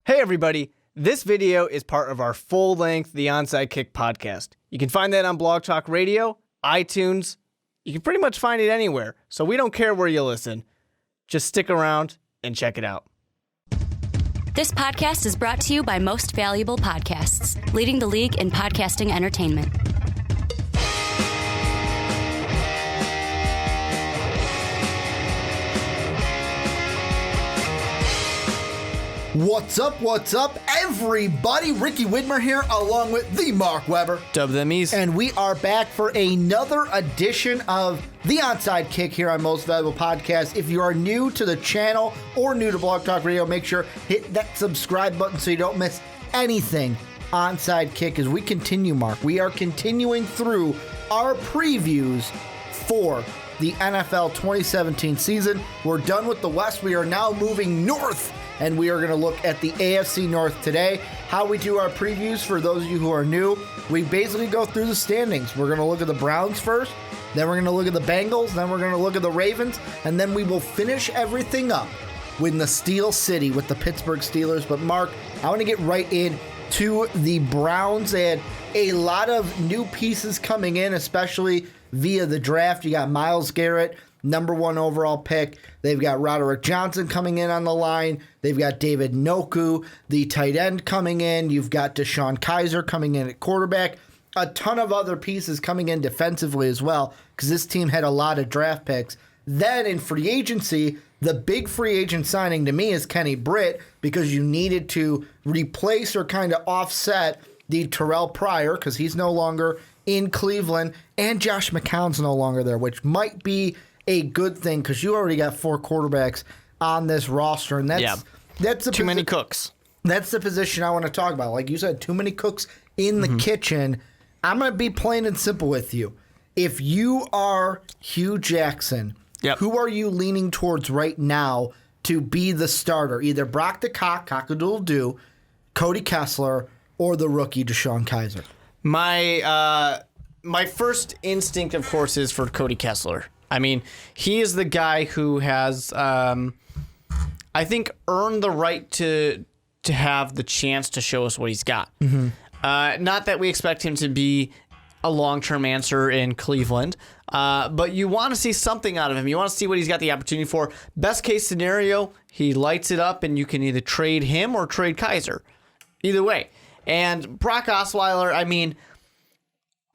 Hey everybody, this video is part of our full-length The Onside Kick podcast. You can find that on Blog Talk Radio, iTunes. You can pretty much find it anywhere, so we don't care where you listen. Just stick around and check it out. This podcast is brought to you by Most Valuable Podcasts, leading the league in podcasting entertainment. What's up, everybody? Ricky Widmer here, along with the Mark Weber. Dub them ease. And we are back for another edition of The Onside Kick here on Most Valuable Podcast. If you are new to the channel or new to Blog Talk Radio, make sure hit that subscribe button so you don't miss anything Onside Kick as we continue, Mark. We are continuing through our previews for the NFL 2017 season. We're done with the West. We are now moving north, and we are going to look at the AFC North today. How we do our previews, for those of you who are new, we basically go through the standings. We're going to look at the Browns first, then we're going to look at the Bengals, then we're going to look at the Ravens, and then we will finish everything up with the Steel City with the Pittsburgh Steelers. But Mark, I want to get right into the Browns. They had a lot of new pieces coming in, especially via the draft. You got Myles Garrett, number 1 overall pick. They've got Roderick Johnson coming in on the line. They've got David Njoku, the tight end, coming in. You've got Deshaun Kaiser coming in at quarterback. A ton of other pieces coming in defensively as well, because this team had a lot of draft picks. Then in free agency, the big free agent signing to me is Kenny Britt, because you needed to replace or kind of offset the Terrell Pryor, because he's no longer in Cleveland, and Josh McCown's no longer there, which might be a good thing, because you already got 4 quarterbacks on this roster, and that's too many cooks. That's the position I want to talk about. Like you said, too many cooks in the kitchen. I'm going to be plain and simple with you. If you are Hugh Jackson, who are you leaning towards right now to be the starter? Either Brock the Cock-a-doodle-doo, Cody Kessler, or the rookie Deshaun Kaiser? My first instinct, of course, is for Cody Kessler. I mean, he is the guy who has, I think, earned the right to have the chance to show us what he's got. Not that we expect him to be a long-term answer in Cleveland, but you want to see something out of him. You want to see what he's got the opportunity for. Best case scenario, he lights it up, and you can either trade him or trade Kaiser. Either way. And Brock Osweiler, I mean,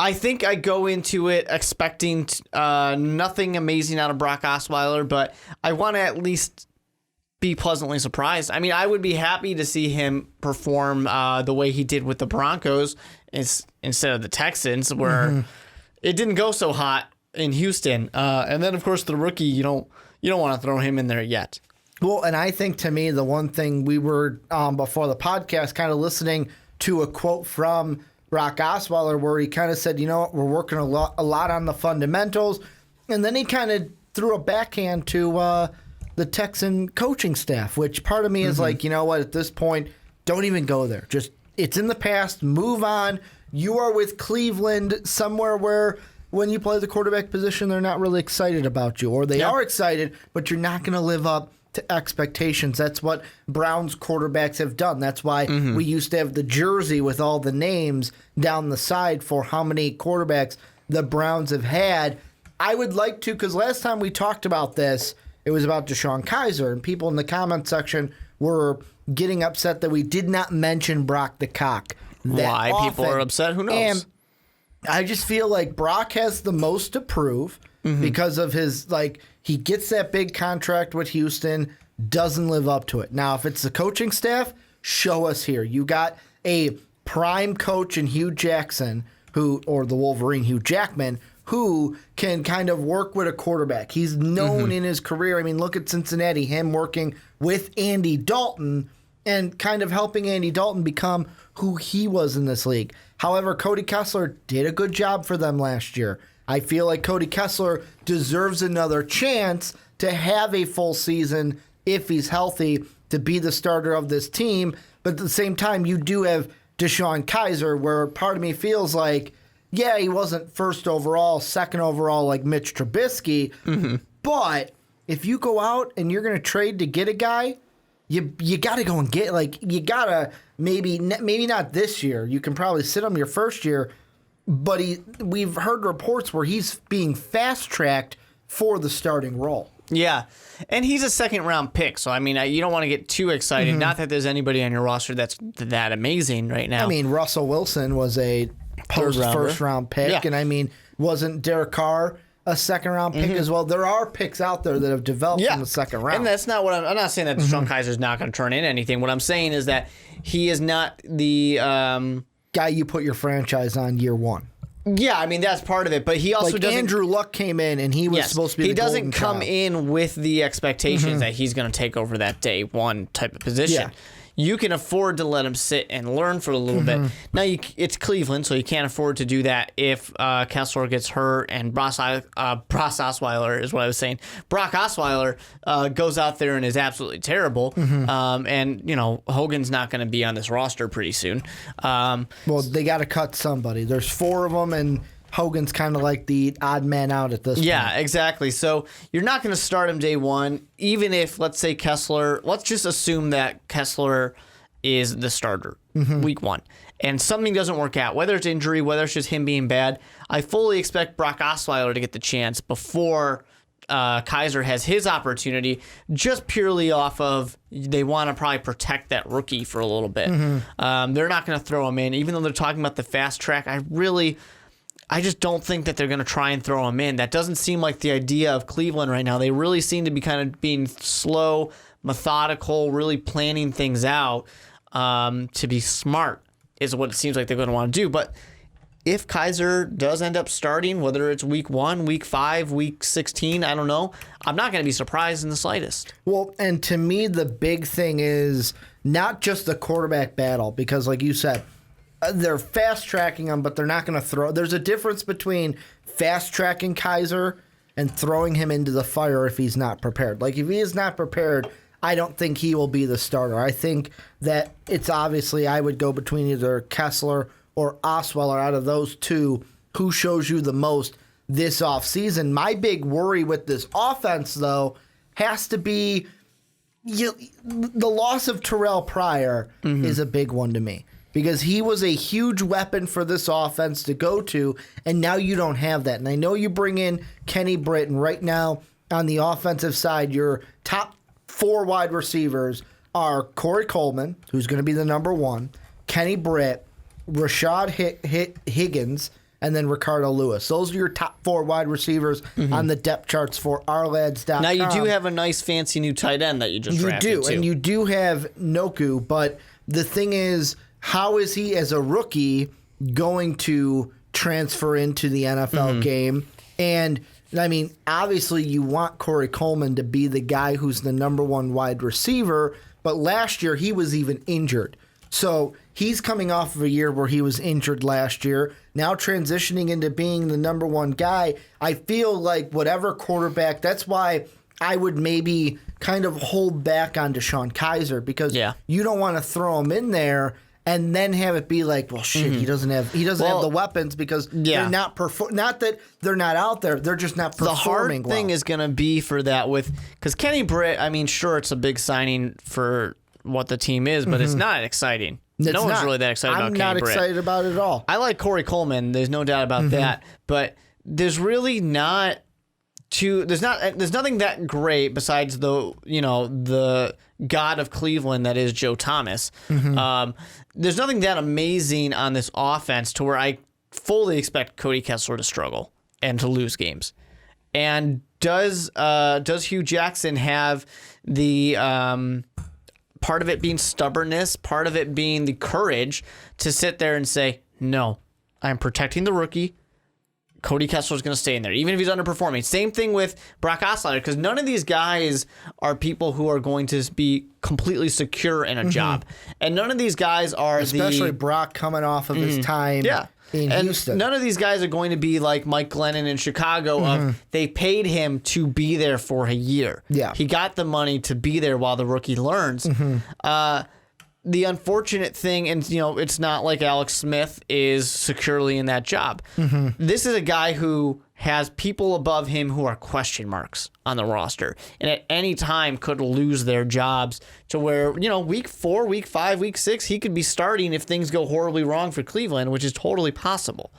I think I go into it expecting nothing amazing out of Brock Osweiler, but I want to at least be pleasantly surprised. I mean, I would be happy to see him perform the way he did with the Broncos instead of the Texans, where it didn't go so hot in Houston. And then, of course, the rookie, you don't want to throw him in there yet. Well, and I think, to me, the one thing we were, before the podcast, kind of listening to a quote from Brock Osweiler, where he kind of said, you know what, we're working a lot on the fundamentals. And then he kind of threw a backhand to the Texan coaching staff, which part of me is like, you know what, at this point, don't even go there. Just, it's in the past, move on. You are with Cleveland, somewhere where when you play the quarterback position, they're not really excited about you. Or they are excited, but you're not going to live up to expectations. That's what Browns quarterbacks have done. That's why we used to have the jersey with all the names down the side for how many quarterbacks the Browns have had. I would like to, because last time we talked about this, it was about Deshaun Kaiser, and people in the comment section were getting upset that we did not mention Brock the Cock. Why people are upset, who knows? And I just feel like Brock has the most to prove because of his, like, he gets that big contract with Houston, doesn't live up to it. Now, if it's the coaching staff, show us here. You got a prime coach in Hugh Jackson, or the Wolverine, Hugh Jackman, who can kind of work with a quarterback. He's known in his career. I mean, look at Cincinnati, him working with Andy Dalton and kind of helping Andy Dalton become who he was in this league. However, Cody Kessler did a good job for them last year. I feel like Cody Kessler deserves another chance to have a full season if he's healthy to be the starter of this team. But at the same time, you do have Deshaun Kaiser, where part of me feels like, yeah, he wasn't first overall, second overall like Mitch Trubisky, but if you go out and you're going to trade to get a guy, you got to go and get, like, you got to maybe not this year. You can probably sit him your first year, but we've heard reports where he's being fast-tracked for the starting role. Yeah, and he's a second-round pick, so, I mean, you don't want to get too excited. Not that there's anybody on your roster that's that amazing right now. I mean, Russell Wilson was a post-first-round pick, and, I mean, wasn't Derek Carr a second-round pick as well? There are picks out there that have developed in the second round. And that's not what I'm not saying that Deshaun Kaiser's not going to turn in anything. What I'm saying is that he is not the guy you put your franchise on year one. Yeah, I mean, that's part of it, but he also doesn't... Andrew Luck came in, and he was supposed to be the golden He doesn't come in with the expectations that he's going to take over that day one type of position. Yeah. You can afford to let him sit and learn for a little bit. Now, it's Cleveland, so you can't afford to do that if Kessler gets hurt and Brock Osweiler is what I was saying. Brock Osweiler goes out there and is absolutely terrible. And, you know, Hogan's not going to be on this roster pretty soon. Well, they got to cut somebody. There's 4 of them, and Hogan's kind of like the odd man out at this point. Yeah, exactly. So you're not going to start him day one, even if, let's say, let's just assume that Kessler is the starter week one, and something doesn't work out, whether it's injury, whether it's just him being bad. I fully expect Brock Osweiler to get the chance before Kaiser has his opportunity, just purely off of they want to probably protect that rookie for a little bit. They're not going to throw him in, even though they're talking about the fast track. I just don't think that they're going to try and throw him in. That doesn't seem like the idea of Cleveland right now. They really seem to be kind of being slow, methodical, really planning things out to be smart is what it seems like they're going to want to do. But if Kaiser does end up starting, whether it's week 1, week 5, week 16, I don't know, I'm not going to be surprised in the slightest. Well, and to me, the big thing is not just the quarterback battle, because like you said, they're fast-tracking him, but they're not going to throw. There's a difference between fast-tracking Kaiser and throwing him into the fire if he's not prepared. Like, if he is not prepared, I don't think he will be the starter. I think that it's obviously I would go between either Kessler or Osweiler. Out of those two, who shows you the most this offseason? My big worry with this offense, though, has to be the loss of Terrell Pryor is a big one to me. Because he was a huge weapon for this offense to go to, and now you don't have that. And I know you bring in Kenny Britt, and right now on the offensive side, your top 4 wide receivers are Corey Coleman, who's going to be the number 1, Kenny Britt, Rashad Higgins, and then Ricardo Lewis. Those are your top 4 wide receivers on the depth charts for ourlads.com. Now, you do have a nice, fancy new tight end that you just drafted, You do, too. and you do have Noku, but the thing is, how is he, as a rookie, going to transfer into the NFL game? And, I mean, obviously you want Corey Coleman to be the guy who's the number 1 wide receiver, but last year he was even injured. So he's coming off of a year where he was injured last year, now transitioning into being the number 1 guy. I feel like whatever quarterback, that's why I would maybe kind of hold back on Deshaun Kaiser, because you don't want to throw him in there and then have it be like, well, shit, he doesn't have the weapons because they're not not that they're not out there, they're just not performing well. The hard thing is going to be for that because Kenny Britt, I mean, sure, it's a big signing for what the team is, but it's not exciting. No one's really that excited about Kenny Britt. I'm not excited about it at all. I like Corey Coleman. There's no doubt about that, but there's really not there's nothing that great besides the god of Cleveland that is Joe Thomas. There's nothing that amazing on this offense to where I fully expect Cody Kessler to struggle and to lose games. And does Hugh Jackson have the part of it being stubbornness, part of it being the courage to sit there and say, no, I'm protecting the rookie. Cody Kessler's going to stay in there, even if he's underperforming. Same thing with Brock Osweiler, because none of these guys are people who are going to be completely secure in a job. And none of these guys are especially Brock coming off of his time in Houston. None of these guys are going to be like Mike Glennon in Chicago of they paid him to be there for a year. Yeah. He got the money to be there while the rookie learns. The unfortunate thing, and it's not like Alex Smith is securely in that job. This is a guy who has people above him who are question marks on the roster, and at any time could lose their jobs to where, week 4, week 5, week 6, he could be starting if things go horribly wrong for Cleveland, which is totally possible.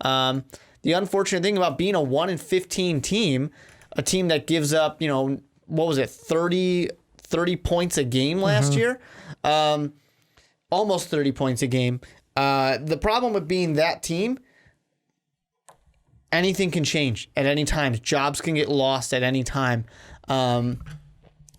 The unfortunate thing about being a 1-15 team, a team that gives up, 30 points a game last year, almost 30 points a game. The problem with being that team, anything can change at any time. Jobs can get lost at any time.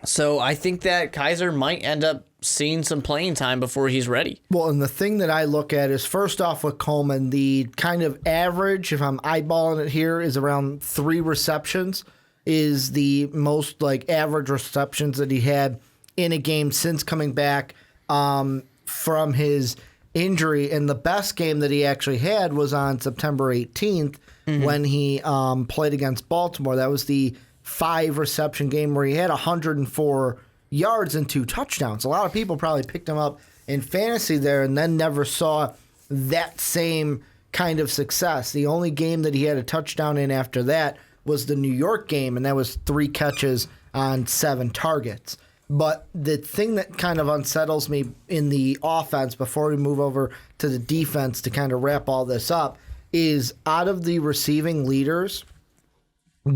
So I think that Kaiser might end up seeing some playing time before he's ready. Well, and the thing that I look at is, first off with Coleman, the kind of average, if I'm eyeballing it here, is around 3 receptions, is the most average receptions that he had in a game since coming back from his injury. And the best game that he actually had was on September 18th when he played against Baltimore. That was the 5-reception game where he had 104 yards and 2 touchdowns. A lot of people probably picked him up in fantasy there and then never saw that same kind of success. The only game that he had a touchdown in after that was the New York game, and that was 3 catches on 7 targets. But the thing that kind of unsettles me in the offense before we move over to the defense to kind of wrap all this up is, out of the receiving leaders,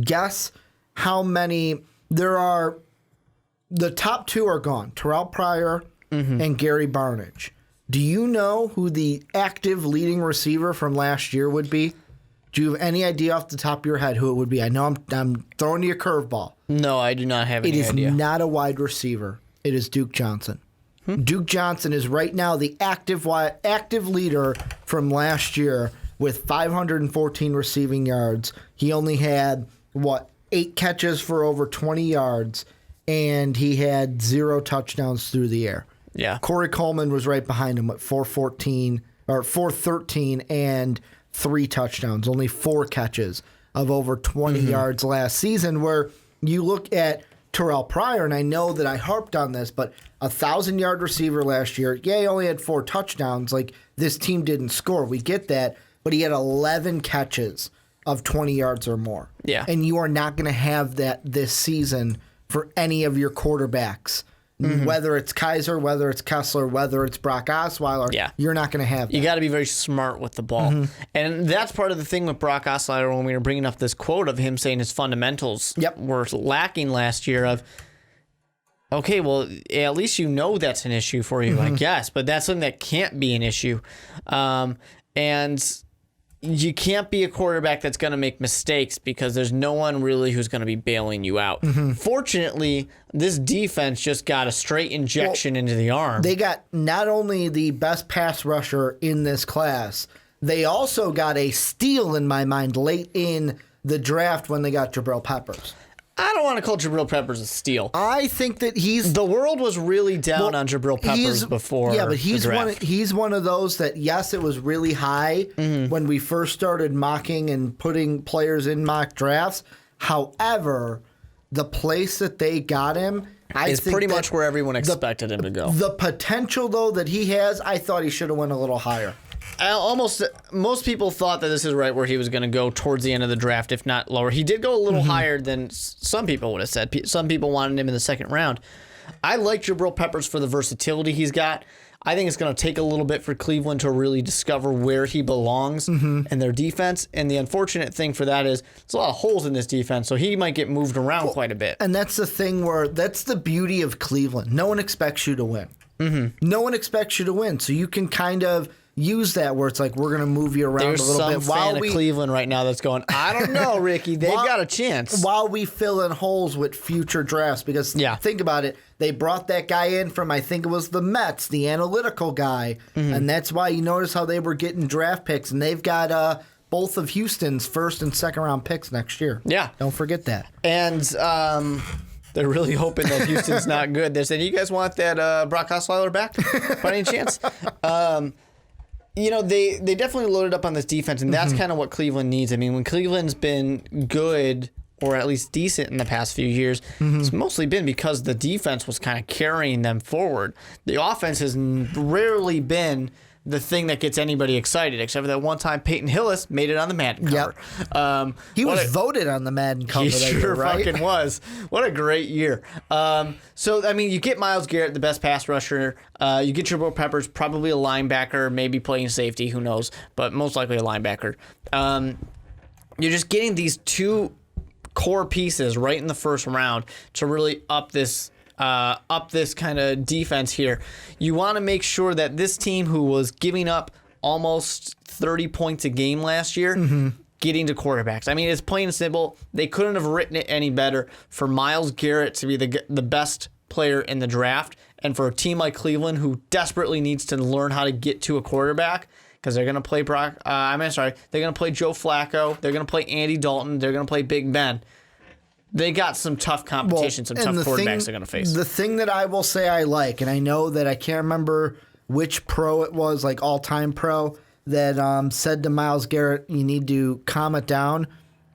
guess how many there are. The top 2 are gone, Terrell Pryor and Gary Barnidge. Do you know who the active leading receiver from last year would be? Do you have any idea off the top of your head who it would be? I know I'm throwing you a curveball. No, I do not have any idea. It is not a wide receiver. It is Duke Johnson. Duke Johnson is right now the active leader from last year with 514 receiving yards. He only had, 8 catches for over 20 yards, and he had 0 touchdowns through the air. Yeah. Corey Coleman was right behind him with 413 and 3 touchdowns, only 4 catches of over 20 yards last season. Where you look at Terrell Pryor, and I know that I harped on this, but 1,000-yard receiver last year. Yeah, he only had 4 touchdowns. This team didn't score. We get that, but he had 11 catches of 20 yards or more. Yeah. And you are not going to have that this season for any of your quarterbacks. Whether it's Kaiser, whether it's Kessler, whether it's Brock Osweiler, you're not going to have that. You got to be very smart with the ball. And that's part of the thing with Brock Osweiler when we were bringing up this quote of him saying his fundamentals were lacking last year of, okay, well, at least that's an issue for you, I guess. But that's something that can't be an issue. And you can't be a quarterback that's going to make mistakes because there's no one really who's going to be bailing you out. Fortunately, this defense just got a straight injection into the arm. They got not only the best pass rusher in this class, they also got a steal, in my mind, late in the draft when they got Jabril Peppers. I don't want to call Jabril Peppers a steal. I think that the world was really down on Jabril Peppers before. Yeah, but he's one of those that, yes, it was really high when we first started mocking and putting players in mock drafts. However, the place that they got him, is pretty much where everyone expected him to go. The potential, though, that he has, I thought he should have went a little higher. Most people thought that this is right where he was going to go towards the end of the draft, if not lower. He did go a little higher than some people would have said. Some people wanted him in the second round. I like Jabril Peppers for the versatility he's got. I think it's going to take a little bit for Cleveland to really discover where he belongs in their defense. And the unfortunate thing for that is there's a lot of holes in this defense, so he might get moved around quite a bit. And that's the thing that's the beauty of Cleveland. No one expects you to win. No one expects you to win, so you can kind of use that where it's like we're going to move you around a little bit. There's some fan of Cleveland right now that's going, I don't know, Ricky. They've got a chance. While we fill in holes with future drafts. Because think about it. They brought that guy in from, I think it was the Mets, the analytical guy. And that's why you notice how they were getting draft picks. And they've got both of Houston's first and second round picks next year. Yeah. Don't forget that. And they're really hoping that Houston's not good. They said, you guys want that Brock Osweiler back by any chance? They definitely loaded up on this defense, and that's kind of what Cleveland needs. I mean, when Cleveland's been good or at least decent in the past few years, it's mostly been because the defense was kind of carrying them forward. The offense has rarely been the thing that gets anybody excited, except for that one time Peyton Hillis made it on the Madden cover. He was voted on the Madden cover. He that sure year, right? fucking was. What a great year. So, I mean, you get Myles Garrett, the best pass rusher. You get Jabril Peppers, probably a linebacker, maybe playing safety, who knows, but most likely a linebacker. You're just getting these two core pieces right in the first round to really up this kind of defense here. You want to make sure that this team, who was giving up almost 30 points a game last year, getting to quarterbacks. I mean, it's plain and simple. They couldn't have written it any better for Myles Garrett to be the best player in the draft, and for a team like Cleveland, who desperately needs to learn how to get to a quarterback, because they're going to play they're going to play Joe Flacco, they're going to play Andy Dalton, they're going to play Big Ben. They got some tough competition, some tough quarterbacks they're going to face. The thing that I will say I like, and I know that I can't remember which pro it was, like all-time pro, that said to Myles Garrett, you need to calm it down.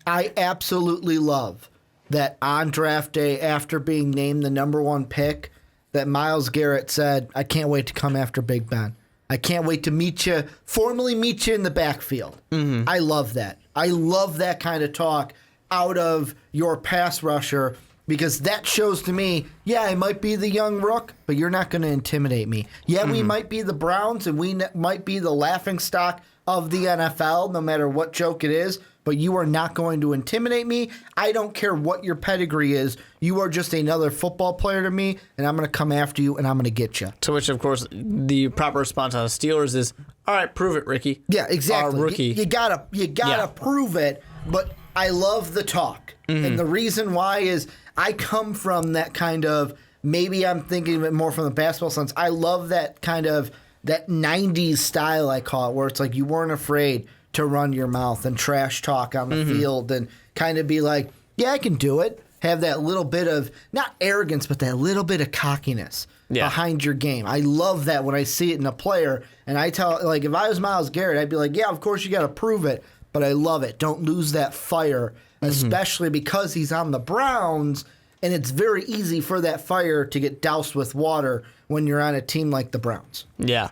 I absolutely love that on draft day, after being named the number one pick, that Myles Garrett said, I can't wait to come after Big Ben. I can't wait to formally meet you in the backfield. I love that. I love that kind of talk out of your pass rusher, because that shows to me, yeah, I might be the young rook, but you're not going to intimidate me. Yeah, we might be the Browns, and we might be the laughingstock of the NFL, no matter what joke it is, but you are not going to intimidate me. I don't care what your pedigree is. You are just another football player to me, and I'm going to come after you, and I'm going to get you. To which, of course, the proper response on the Steelers is, all right, prove it, Ricky. Yeah, exactly. Rookie. You gotta prove it, but I love the talk. And the reason why is I come from that kind of, maybe I'm thinking of it more from the basketball sense. I love that kind of, that 90s style, I call it, where it's like you weren't afraid to run your mouth and trash talk on the field and kind of be like, yeah, I can do it. Have that little bit of, not arrogance, but that little bit of cockiness behind your game. I love that when I see it in a player. And I tell, like, if I was Myles Garrett, I'd be like, yeah, of course you got to prove it, but I love it. Don't lose that fire, especially because he's on the Browns, and it's very easy for that fire to get doused with water when you're on a team like the Browns. Yeah.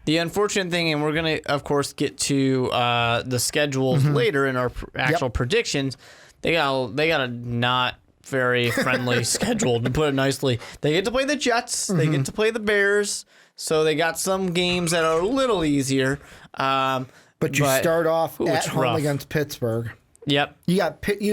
The unfortunate thing, and we're going to, of course, get to the schedules later in our actual predictions, they got a not very friendly schedule, to put it nicely. They get to play the Jets. They get to play the Bears. So they got some games that are a little easier. But you start off at home rough against Pittsburgh. Yep. You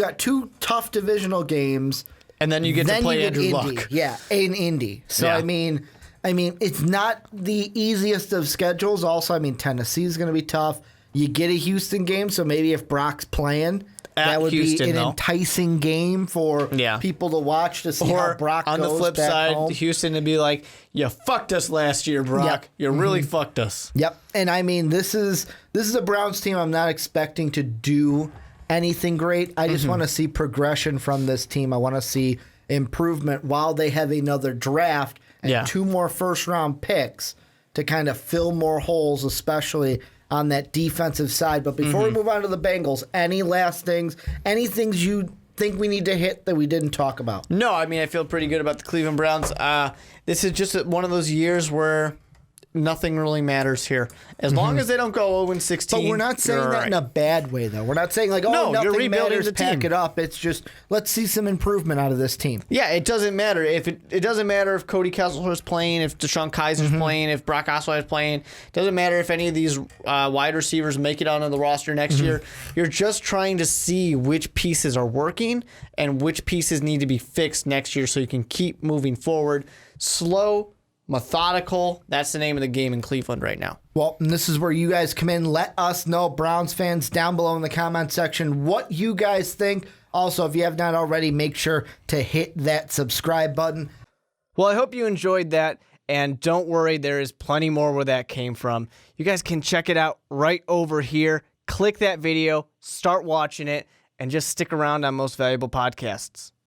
got two tough divisional games. And then you get to play Andrew Luck. Yeah, in Indy. So, I mean, it's not the easiest of schedules. Also, I mean, Tennessee's going to be tough. You get a Houston game, so maybe if Brock's playing, that would be an enticing game for people to watch to see how Brock goes. On the flip side, home. Houston to be like, you fucked us last year, Brock. Yep. You really fucked us. Yep. And I mean, this is a Browns team I'm not expecting to do anything great. I just want to see progression from this team. I want to see improvement while they have another draft and 2 more first-round picks to kind of fill more holes, especially on that defensive side. But before we move on to the Bengals, any last things, any things you think we need to hit that we didn't talk about? No, I mean, I feel pretty good about the Cleveland Browns. This is just one of those years where nothing really matters here. As long as they don't go 0-16. But we're not saying that in a bad way, though. We're not saying like, No, you're nothing rebuilding matters, the pack team. it up. It's just, let's see some improvement out of this team. Yeah, it doesn't matter. It doesn't matter if Cody Kessler's playing, if Deshaun Kaiser's playing, if Brock Osweiler's playing. It doesn't matter if any of these wide receivers make it onto the roster next year. You're just trying to see which pieces are working and which pieces need to be fixed next year so you can keep moving forward. Slow, methodical. That's the name of the game in Cleveland right now. Well, and this is where you guys come in. Let us know, Browns fans, down below in the comment section, what you guys think. Also, if you have not already, make sure to hit that subscribe button. Well, I hope you enjoyed that. And don't worry, there is plenty more where that came from. You guys can check it out right over here. Click that video, start watching it, and just stick around on Most Valuable Podcasts.